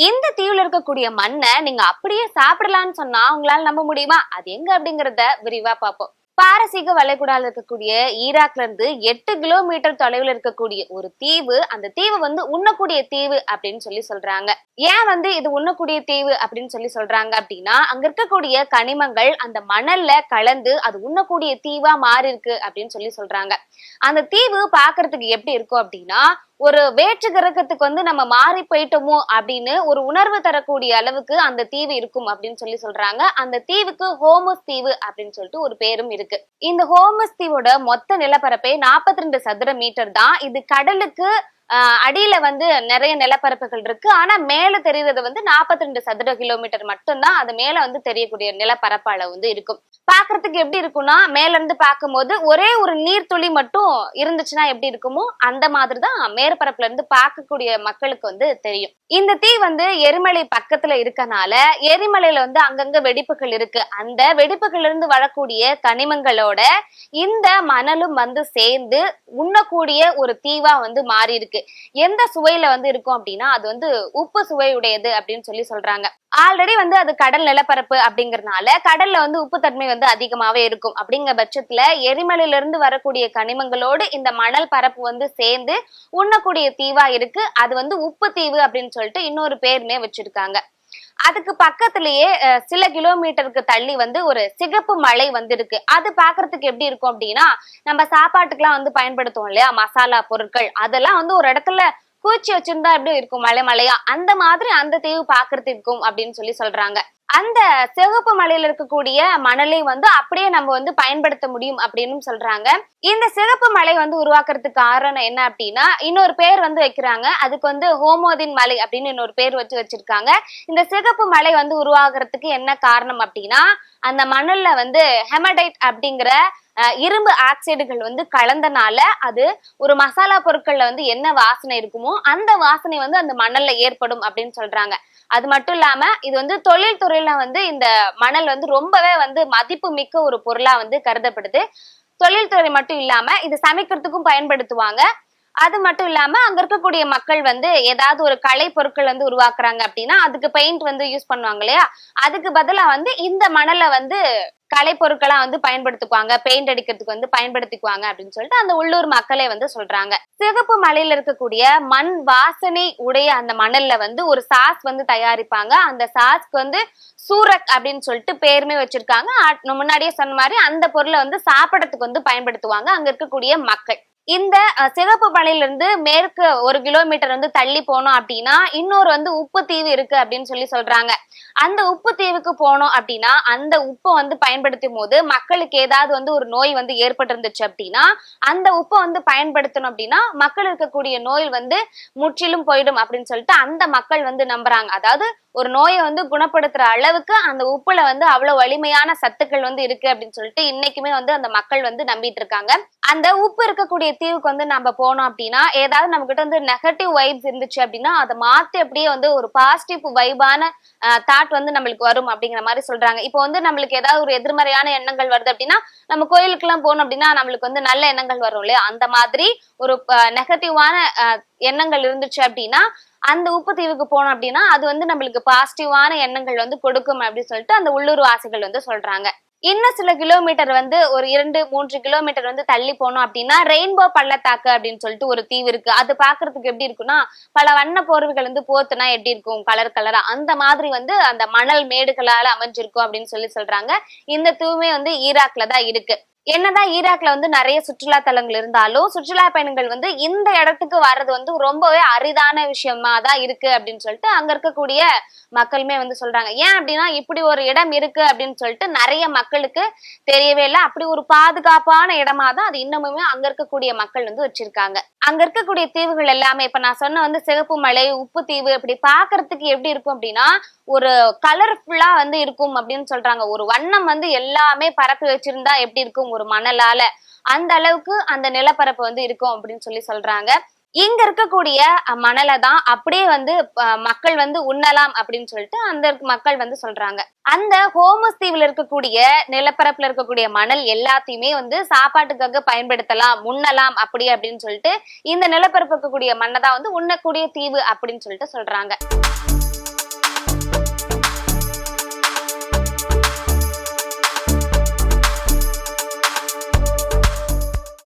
இந்த தீவுல இருக்கக்கூடிய மண்ணை நீங்க அப்படியே சாப்பிடலாம்னு சொன்னா உங்களால நம்ப முடியுமா? அது எங்க அப்படிங்கறத விரிவா பார்ப்போம். பாரசீக வளைகுடால இருக்கக்கூடிய ஈராக்ல இருந்து 8 கிலோமீட்டர் தொலைவில் இருக்கக்கூடிய ஒரு தீவு. அந்த தீவு உண்ணக்கூடிய தீவு அப்படின்னு சொல்றாங்க. ஏன் இது உண்ணக்கூடிய தீவு அப்படின்னு சொல்றாங்க அப்படின்னா, அங்க இருக்கக்கூடிய கனிமங்கள் அந்த மணல்ல கலந்து அது உண்ணக்கூடிய தீவா மாறி இருக்கு அப்படின்னு சொல்றாங்க. அந்த தீவு பாக்குறதுக்கு எப்படி இருக்கும் அப்படின்னா, ஒரு வேற்று கிரகத்துக்கு நம்ம மாறி போயிட்டோமோ அப்படின்னு ஒரு உணர்வு தரக்கூடிய அளவுக்கு அந்த தீவு இருக்கும் அப்படின்னு சொல்றாங்க. அந்த தீவுக்கு ஹோமஸ் தீவு அப்படின்னு சொல்லிட்டு ஒரு பேரும் இருக்கு. இந்த ஹோமஸ் தீவோட மொத்த நிலப்பரப்பே 42 சதுர மீட்டர் தான். இது கடலுக்கு அடியில நிறைய நிலப்பரப்புகள் இருக்கு. ஆனா மேல தெரிகிறது 42 சதுர கிலோமீட்டர் மட்டும்தான். அது மேல தெரியக்கூடிய நிலப்பரப்பு அளவு இருக்கும். பாக்குறதுக்கு எப்படி இருக்கும்னா, மேல இருந்து பார்க்கும் போது ஒரே ஒரு நீர்த்துளி மட்டும் இருந்துச்சுன்னா எப்படி இருக்குமோ அந்த மாதிரிதான் மேற்பரப்புல இருந்து பார்க்கக்கூடிய மக்களுக்கு தெரியும். இந்த தீ எரிமலை பக்கத்துல இருக்கனால எரிமலையில அங்கங்க வெடிப்புகள் இருக்கு. அந்த வெடிப்புகள் இருந்து வரக்கூடிய கனிமங்களோட இந்த மணலும் சேர்ந்து உண்ணக்கூடிய ஒரு தீவா மாறி இருக்கு. எந்த சுவையில இருக்கும் அப்படின்னா, அது உப்பு சுவையுடையது அப்படின்னு சொல்றாங்க. ஆல்ரெடி அது கடல் நிலப்பரப்பு அப்படிங்கறதுனால கடல்ல உப்பு தன்மை அதிகமாவே இருக்கும். அப்படிங்கிற பட்சத்துல எரிமலையில இருந்து வரக்கூடிய கனிமங்களோடு இந்த மணல் பரப்பு சேர்ந்து உண்ணக்கூடிய தீவா இருக்கு. அது உப்பு தீவு அப்படின்னு சொல்லிட்டு இன்னொரு பேருமே வச்சிருக்காங்க. அதுக்கு பக்கத்திலேயே சில கிலோமீட்டருக்கு தள்ளி ஒரு சிகப்பு மலை இருக்கு. அது பாக்குறதுக்கு எப்படி இருக்கும் அப்படின்னா, நம்ம சாப்பாட்டுக்கெல்லாம் பயன்படுத்துவோம் இல்லையா, மசாலா பொருட்கள், அதெல்லாம் ஒரு இடத்துல பூச்சி வச்சிருந்தா எப்படி இருக்கும் மலை மலையா, அந்த மாதிரி அந்த தீவு பாக்குறதுக்கு இருக்கும் அப்படின்னு சொல்றாங்க. அந்த சிவப்பு மலையில இருக்கக்கூடிய மணலை அப்படியே நம்ம பயன்படுத்த முடியும் அப்படின்னு சொல்றாங்க. இந்த சிவப்பு மலை உருவாக்குறதுக்கு காரணம் என்ன அப்படின்னா, இன்னொரு பேர் வைக்கிறாங்க. அதுக்கு ஹோமோதின் மலை அப்படின்னு இன்னொரு பேர் வச்சிருக்காங்க. இந்த சிகப்பு மலை உருவாக்குறதுக்கு என்ன காரணம் அப்படின்னா, அந்த மணல்ல ஹெமடைட் அப்படிங்கிற இரும்பு ஆக்சைடுகள் கலந்தனால அது ஒரு மசாலா பொருட்கள்ல என்ன வாசனை இருக்குமோ அந்த வாசனை அந்த மணல்ல ஏற்படும் அப்படின்னு சொல்றாங்க. அது மட்டும் இல்லாம இது தொழில் துறையில இந்த மணல் ரொம்பவே மதிப்பு மிக்க ஒரு பொருளா கருதப்படுது. தொழில்துறை மட்டும் இல்லாம இது சமைக்கிறதுக்கும் பயன்படுத்துவாங்க. அது மட்டும் இல்லாம அங்க இருக்கக்கூடிய மக்கள் ஏதாவது ஒரு கலை பொருட்கள் உருவாக்குறாங்க அப்படின்னா அதுக்கு பெயிண்ட் யூஸ் பண்ணுவாங்க இல்லையா, அதுக்கு பதிலா இந்த மணலை கலை பொருட்களா பயன்படுத்திக்குவாங்க, பெயிண்ட் அடிக்கிறதுக்கு பயன்படுத்திக்குவாங்க அப்படின்னு சொல்லிட்டு அந்த உள்ளூர் மக்களே சொல்றாங்க. சிகப்பு மலையில இருக்கக்கூடிய மண் வாசனை உடைய அந்த மணல்ல ஒரு சாஸ் தயாரிப்பாங்க. அந்த சாஸ்க்கு சூரக் அப்படின்னு சொல்லிட்டு பேருமே வச்சிருக்காங்க. முன்னாடியே சொன்ன மாதிரி அந்த பொருளை சாப்பிடறதுக்கு பயன்படுத்துவாங்க அங்க இருக்கக்கூடிய மக்கள். இந்த சிகப்பு மலையில இருந்து மேற்கு 1 கிலோமீட்டர் தள்ளி போனோம் அப்படின்னா இன்னொரு உப்பு தீவு இருக்கு அப்படின்னு சொல்றாங்க. அந்த உப்பு தீவுக்கு போனோம் அப்படின்னா அந்த உப்பை பயன்படுத்தும் போது மக்களுக்கு ஏதாவது ஒரு நோய் ஏற்பட்டு இருந்துச்சு அப்படின்னா அந்த உப்பை பயன்படுத்தணும் அப்படின்னா மக்கள் இருக்கக்கூடிய நோய் முற்றிலும் போயிடும் அப்படின்னு சொல்லிட்டு அந்த மக்கள் நம்புறாங்க. அதாவது ஒரு நோயை குணப்படுத்துற அளவுக்கு அந்த உப்புல அவ்வளவு வலிமையான சத்துக்கள் இருக்கு அப்படின்னு சொல்லிட்டு இன்னைக்குமே அந்த மக்கள் நம்பிட்டு இருக்காங்க. அந்த உப்பு இருக்கக்கூடிய தீவுக்கு நம்ம போனோம் அப்படின்னா ஏதாவது நம்ம கிட்ட நெகட்டிவ் வைப்ஸ் இருந்துச்சு அப்படின்னா அதை மாத்தி அப்படியே ஒரு பாசிட்டிவ் வைபான தாட் நம்மளுக்கு வரும் அப்படிங்கிற மாதிரி சொல்றாங்க. இப்போ நம்மளுக்கு ஏதாவது ஒரு எதிர்மறையான எண்ணங்கள் வருது அப்படின்னா நம்ம கோயிலுக்கு எல்லாம் போனோம் அப்படின்னா நம்மளுக்கு நல்ல எண்ணங்கள் வரும் இல்லையா, அந்த மாதிரி ஒரு நெகட்டிவான எண்ணங்கள் இருந்துச்சு அப்படின்னா அந்த உப்பு தீவுக்கு போனோம் அப்படின்னா அது நம்மளுக்கு பாசிட்டிவான எண்ணங்கள் கொடுக்கும் அப்படின்னு சொல்லிட்டு அந்த உள்ளூர் வாசிகள் சொல்றாங்க. இன்னும் சில கிலோமீட்டர் ஒரு 2-3 கிலோமீட்டர் தள்ளி போனோம் அப்படின்னா ரெயின்போ பள்ளத்தாக்கு அப்படின்னு சொல்லிட்டு ஒரு தீவு இருக்கு. அது பாக்குறதுக்கு எப்படி இருக்குன்னா, பல வண்ண போர்வைகள் போத்துனா எப்படி இருக்கும் கலர் கலரா, அந்த மாதிரி அந்த மணல் மேடுகளால அமைஞ்சிருக்கும் அப்படின்னு சொல்றாங்க. இந்த தீவுமே ஈராக்ல தான் இருக்கு. என்னதான் ஈராக்ல நிறைய சுற்றுலா தலங்கள் இருந்தாலும் சுற்றுலா பயணிகள் இந்த இடத்துக்கு வர்றது ரொம்பவே அரிதான விஷயமா தான் இருக்கு அப்படின்னு சொல்லிட்டு அங்க இருக்கக்கூடிய மக்களுமே சொல்றாங்க. ஏன் அப்படின்னா இப்படி ஒரு இடம் இருக்கு அப்படின்னு சொல்லிட்டு நிறைய மக்களுக்கு தெரியவே இல்லை. அப்படி ஒரு பாதுகாப்பான இடமா தான் அது இன்னமுமே அங்க இருக்கக்கூடிய மக்கள் வச்சிருக்காங்க. அங்க இருக்கக்கூடிய தீவுகள் எல்லாமே இப்ப நான் சொன்ன சிகப்பு மலை, உப்பு தீவு இப்படி பாக்குறதுக்கு எப்படி இருக்கும் அப்படின்னா ஒரு கலர்ஃபுல்லா இருக்கும் அப்படின்னு சொல்றாங்க. ஒரு வண்ணம் எல்லாமே பரப்பி வச்சிருந்தா எப்படி இருக்கும் ஒரு மணலால, அந்த அளவுக்கு அந்த நிலப்பரப்பு இருக்கும் அப்படின்னு சொல்றாங்க. இங்க இருக்கக்கூடிய மணலை தான் அப்படியே மக்கள் உண்ணலாம் அப்படின்னு சொல்லிட்டு அந்த மக்கள் சொல்றாங்க. அந்த ஹோமஸ் தீவுல இருக்கக்கூடிய நிலப்பரப்புல இருக்கக்கூடிய மணல் எல்லாத்தையுமே சாப்பாட்டுக்காக பயன்படுத்தலாம், உண்ணலாம் அப்படி அப்படின்னு சொல்லிட்டு இந்த நிலப்பரப்பு இருக்கக்கூடிய மண்ணை தான் உண்ணக்கூடிய தீவு அப்படின்னு சொல்லிட்டு சொல்றாங்க.